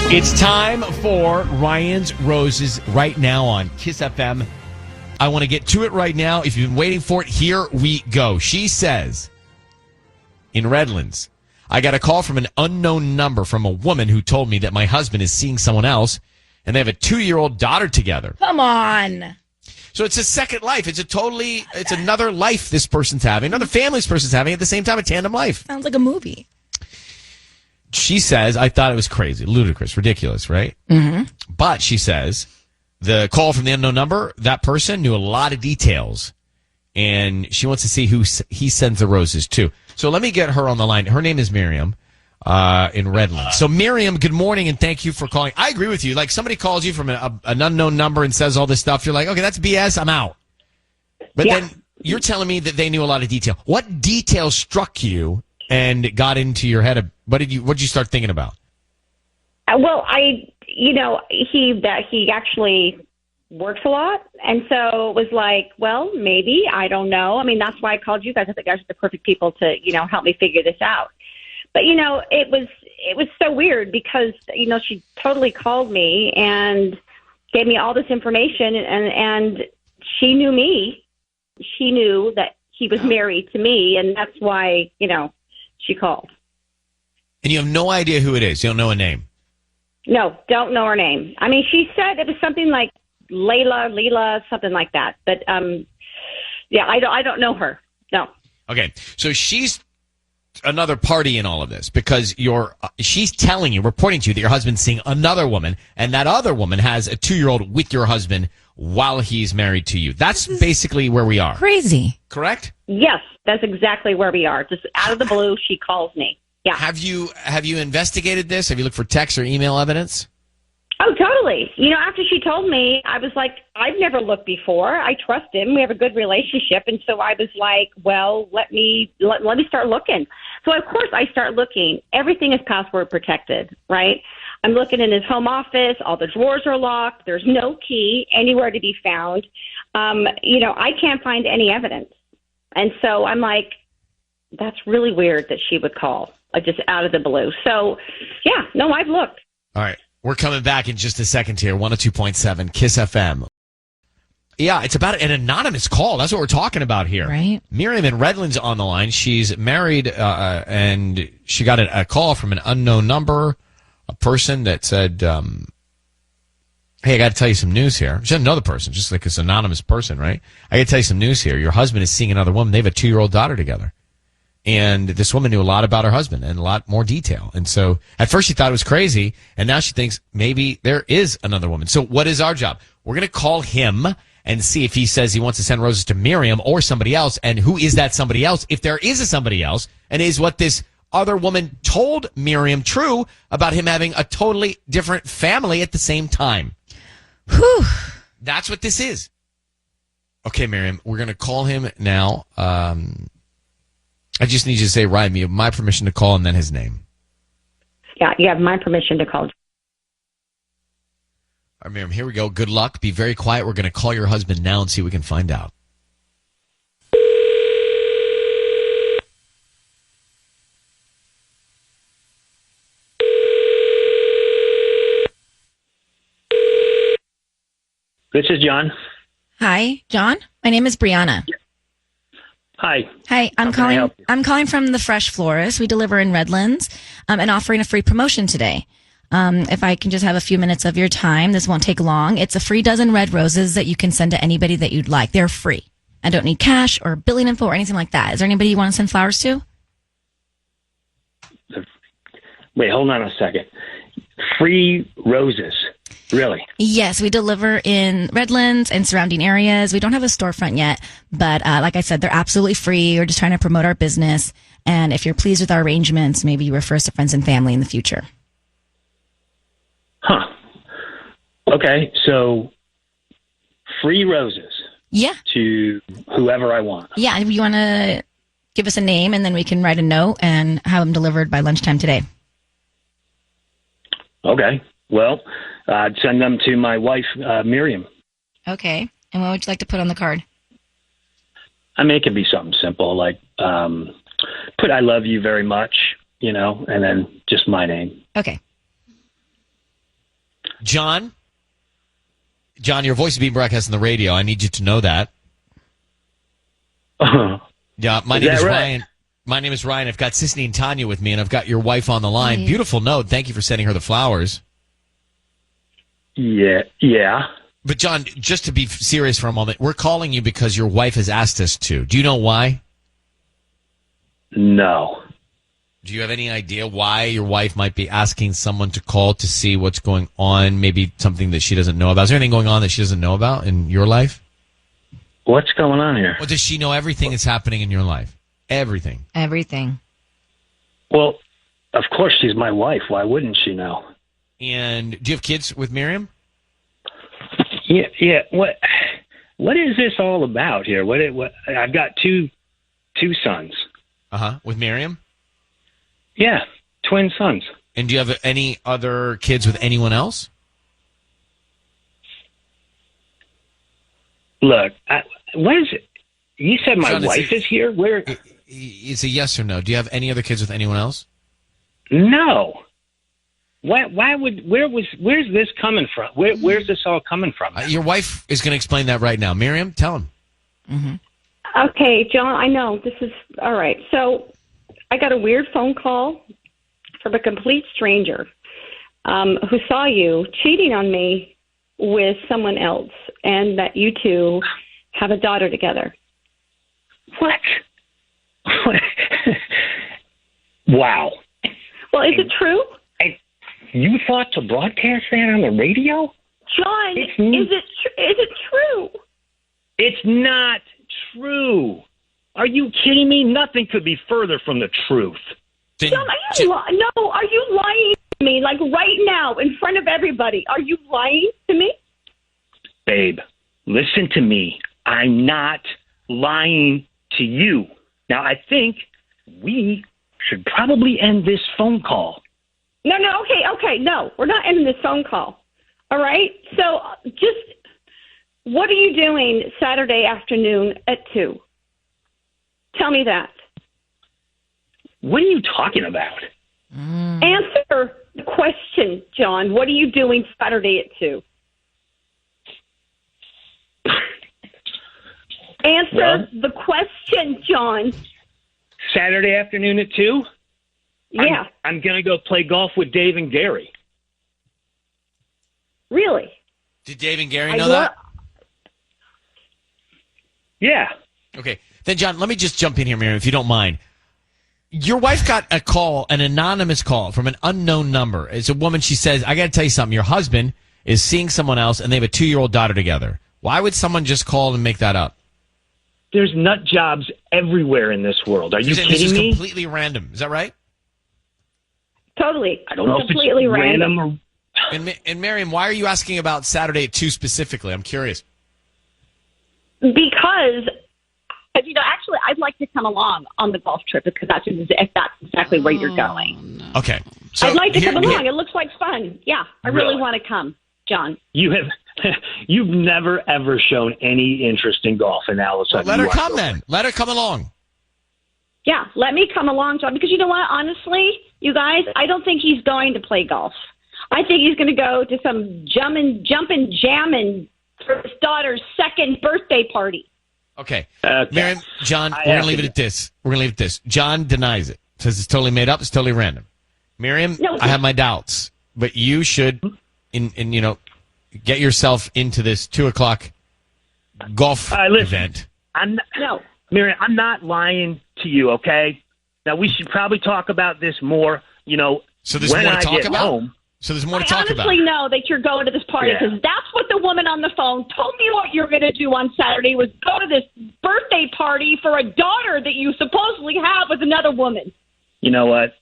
It's time for Ryan's Roses right now on Kiss FM. I want to get to it right now. If you've been waiting for it, here we go. She says, in Redlands, I got a call from an unknown number from a woman who told me that my husband is seeing someone else and they have a 2-year-old daughter together. Come on. So it's a second life. It's another life this person's having, another family this person's having at the same time, a tandem life. Sounds like a movie. She says, I thought it was crazy, ludicrous, ridiculous, right? Mm-hmm. But she says, the call from the unknown number, that person knew a lot of details, and she wants to see who he sends the roses to. So let me get her on the line. Her name is Miriam in Redlands. So Miriam, good morning, and thank you for calling. I agree with you. Like, somebody calls you from an unknown number and says all this stuff, you're like, okay, that's BS, I'm out. But then you're telling me that they knew a lot of detail. What detail struck you and got into your head? What did you start thinking about? Well, he actually works a lot. And so it was like, well, maybe, I don't know. I mean, that's why I called you guys. I think you guys are the perfect people to, help me figure this out. But, it was so weird because, she totally called me and gave me all this information and she knew me. She knew that he was married to me. And that's why, she called. And you have no idea who it is. You don't know a name. No, don't know her name. I mean, she said it was something like Leila, something like that. But I don't know her. No. Okay, so she's another party in all of this because she's telling you, reporting to you that your husband's seeing another woman, and that other woman has a 2-year-old with your husband while he's married to you. That's basically where we are. Crazy. Correct? Yes, that's exactly where we are. Just out of the blue, she calls me. Yeah. Have you investigated this? Have you looked for text or email evidence? Oh, totally. After she told me, I was like, I've never looked before. I trust him. We have a good relationship. And so I was like, well, let me start looking. So, of course, I start looking. Everything is password protected, right? I'm looking in his home office. All the drawers are locked. There's no key anywhere to be found. I can't find any evidence. And so I'm like, that's really weird that she would call, just out of the blue. So, yeah, no, I've looked. All right. We're coming back in just a second here. 102.7 Kiss FM. Yeah, it's about an anonymous call. That's what we're talking about here. Right. Miriam in Redlands on the line. She's married, and she got a call from an unknown number, a person that said, hey, I got to tell you some news here. She doesn't know the person, just like this anonymous person, right? I got to tell you some news here. Your husband is seeing another woman. They have a 2-year-old daughter together. And this woman knew a lot about her husband and a lot more detail. And so at first she thought it was crazy, and now she thinks maybe there is another woman. So what is our job? We're going to call him and see if he says he wants to send roses to Miriam or somebody else, and who is that somebody else, if there is a somebody else, and is what this other woman told Miriam true about him having a totally different family at the same time. Whew. That's what this is. Okay, Miriam, we're going to call him now. I just need you to say, Ryan, you have my permission to call, and then his name. Yeah, you have my permission to call. All right, Miriam, here we go. Good luck. Be very quiet. We're going to call your husband now and see what we can find out. This is John. Hi, John. My name is Brianna. Hi. Hi, I'm calling from the Fresh Florist. We deliver in Redlands, and offering a free promotion today. If I can just have a few minutes of your time, this won't take long. It's a free dozen red roses that you can send to anybody that you'd like. They're free. I don't need cash or billing info or anything like that. Is there anybody you want to send flowers to? Wait, hold on a second. Free roses. Really? Yes, we deliver in Redlands and surrounding areas. We don't have a storefront yet, but like I said, they're absolutely free. We're just trying to promote our business. And if you're pleased with our arrangements, maybe you refer us to friends and family in the future. Huh. Okay, so free roses. Yeah. To whoever I want. Yeah, if you want to give us a name, and then we can write a note and have them delivered by lunchtime today. Okay. Well, I'd send them to my wife, Miriam. Okay. And what would you like to put on the card? I mean, it could be something simple, like put "I love you very much," and then just my name. Okay. John, your voice is being broadcast on the radio. I need you to know that. Yeah, my name is Ryan. My name is Ryan. I've got Sisney and Tanya with me, and I've got your wife on the line. Hey. Beautiful note. Thank you for sending her the flowers. Yeah. But, John, just to be serious for a moment, we're calling you because your wife has asked us to. Do you know why? No. Do you have any idea why your wife might be asking someone to call to see what's going on, maybe something that she doesn't know about? Is there anything going on that she doesn't know about in your life? What's going on here? Or does she know everything that's happening in your life? Everything. Everything. Well, of course she's my wife. Why wouldn't she know? And do you have kids with Miriam? Yeah. What is this all about here? What? I've got two sons. With Miriam? Yeah, twin sons. And do you have any other kids with anyone else? Look, what is it? You said my John, wife is here? Where? It's a yes or no. Do you have any other kids with anyone else? No. Where's this coming from? Where's this all coming from? Your wife is going to explain that right now. Miriam, tell him. Mm-hmm. Okay, John, I know this is all right. So I got a weird phone call from a complete stranger who saw you cheating on me with someone else, and that you two have a daughter together. What? Wow. Well, is it true? You thought to broadcast that on the radio? John, is it true? It's not true. Are you kidding me? Nothing could be further from the truth. Then, John, are you lying to me? Like right now, in front of everybody, are you lying to me? Babe, listen to me. I'm not lying to you. Now, I think we should probably end this phone call. No, okay. No, we're not ending this phone call. All right? So just what are you doing Saturday afternoon at 2? Tell me that. What are you talking about? Answer the question, John. What are you doing Saturday at 2? Answer the question, John. Saturday afternoon at 2? Yeah. I'm going to go play golf with Dave and Gary. Really? did Dave and Gary know that? Yeah. Okay. Then, John, let me just jump in here, Miriam, if you don't mind. Your wife got a call, an anonymous call from an unknown number. It's a woman. She says, I got to tell you something. Your husband is seeing someone else, and they have a 2-year-old daughter together. Why would someone just call and make that up? There's nut jobs everywhere in this world. Are you kidding me? This is me? completely random. Is that right? Totally. I don't know completely if it's random or... And Miriam, why are you asking about Saturday at 2 specifically? I'm curious. Because, actually, I'd like to come along on the golf trip because that's exactly where you're going. No. Okay. So I'd like to come along. It looks like fun. Yeah, I really want to come, John. You've never, ever shown any interest in golf, and now all of a sudden let her come then. Let her come along. Yeah, let me come along, John, because you know what? Honestly, you guys, I don't think he's going to play golf. I think he's going to go to some jumping, jamming for his daughter's 2nd birthday party. Okay. Miriam, John, we're going to leave it at this. John denies it. Says it's totally made up. It's totally random. Miriam, no, I have my doubts, but you should, get yourself into this 2:00 golf event. Miriam, I'm not lying to you, okay? Now, we should probably talk about this more, So there's more to talk about? Home. So there's more to talk about. I honestly know that you're going to this party because that's what the woman on the phone told me what you're going to do on Saturday was go to this birthday party for a daughter that you supposedly have with another woman. You know what?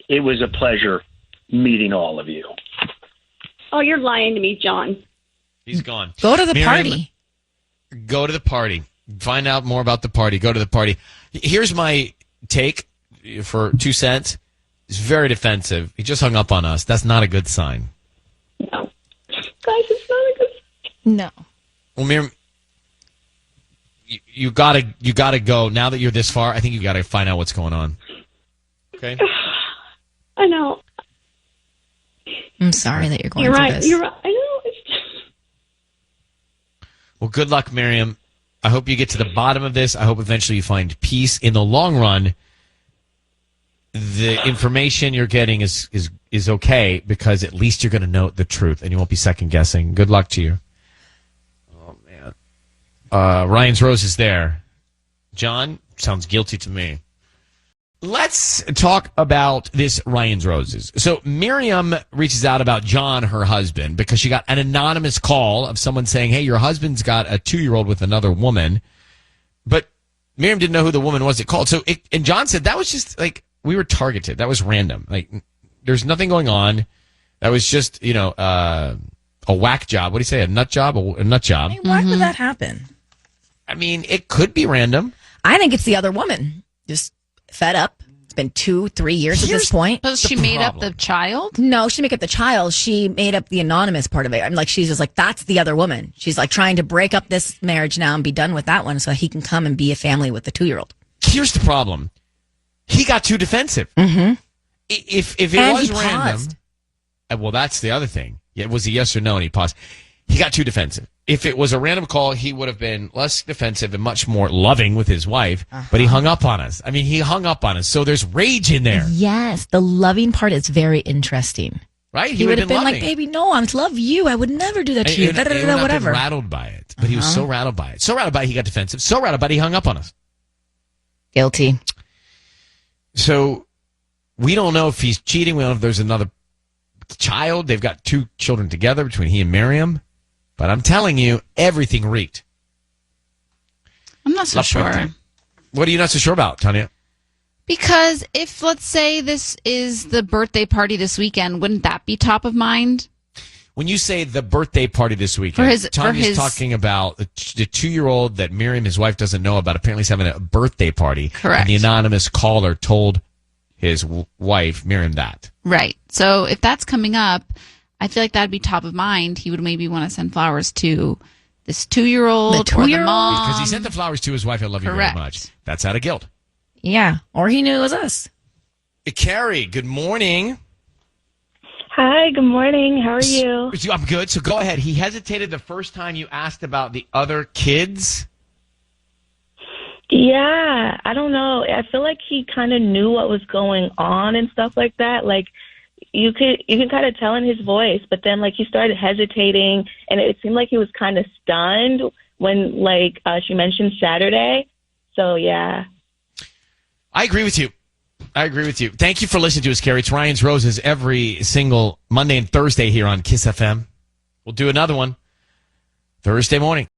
It was a pleasure meeting all of you. Oh, you're lying to me, John. He's gone. Go to the party. Go to the party. Find out more about the party. Go to the party. Here's my take for 2 cents. He's very defensive. He just hung up on us. That's not a good sign. No. Guys, it's not a good sign. No. Well, Miriam, you gotta go. Now that you're this far, I think you gotta find out what's going on. Okay? I know. I'm sorry that you're going You're through right. this. You're right. I know. It's just... Well, good luck, Miriam. I hope you get to the bottom of this. I hope eventually you find peace. In the long run, the information you're getting is okay because at least you're going to know the truth and you won't be second guessing. Good luck to you. Oh man, Ryan's Rose is there. John sounds guilty to me. Let's talk about this Ryan's Roses. So Miriam reaches out about John, her husband, because she got an anonymous call of someone saying, hey, your husband's got a 2-year-old with another woman. But Miriam didn't know who the woman was that called. And John said that was just like, we were targeted. That was random. Like, there's nothing going on. That was just, a whack job. What do you say? A nut job? A nut job. Hey, why would that happen? I mean, it could be random. I think it's the other woman. Just fed up. It's been 2-3 years at this point. So she made up the child? No, she didn't make up the child. She made up the anonymous part of it. I'm like, she's just like, that's the other woman. She's like trying to break up this marriage now and be done with that one so he can come and be a family with the 2-year-old. Here's the problem. He got too defensive. Mm-hmm. If it And was he random, paused. well, that's the other thing. It was a yes or no, and he paused. He got too defensive. If it was a random call, he would have been less defensive and much more loving with his wife, but he hung up on us. I mean, he hung up on us. So there's rage in there, Yes, the loving part is very interesting. right? He would have been loving. like, baby, no, I love you. I would never do that to you. He would not Whatever. been rattled by it, but he was so rattled by it. So rattled by it, he got defensive. So rattled by it, he hung up on us. Guilty. So we don't know if he's cheating. We don't know if there's another child. They've got 2 children together between he and Miriam. But I'm telling you, everything reeked. I'm not so sure. What are you not so sure about, Tanya? Because if, let's say, this is the birthday party this weekend, wouldn't that be top of mind? When you say the birthday party this weekend, Tanya's talking about the 2-year-old that Miriam, his wife, doesn't know about. Apparently, he's having a birthday party. Correct. And the anonymous caller told his wife, Miriam, that. Right. So if that's coming up, I feel like that'd be top of mind. He would maybe want to send flowers to this 2-year-old or the mom. Because he sent the flowers to his wife, I love you Correct. very much. That's out of guilt. Yeah. Or he knew it was us. Carrie, good morning. Hi, good morning. How are you? I'm good. So go ahead. He hesitated the first time you asked about the other kids. Yeah, I don't know. I feel like he kind of knew what was going on and stuff like that. Like you can kind of tell in his voice, but then like he started hesitating, and it seemed like he was kind of stunned when she mentioned Saturday. So yeah. I agree with you. Thank you for listening to us, Carrie. It's Ryan's Roses every single Monday and Thursday here on Kiss FM. We'll do another one Thursday morning.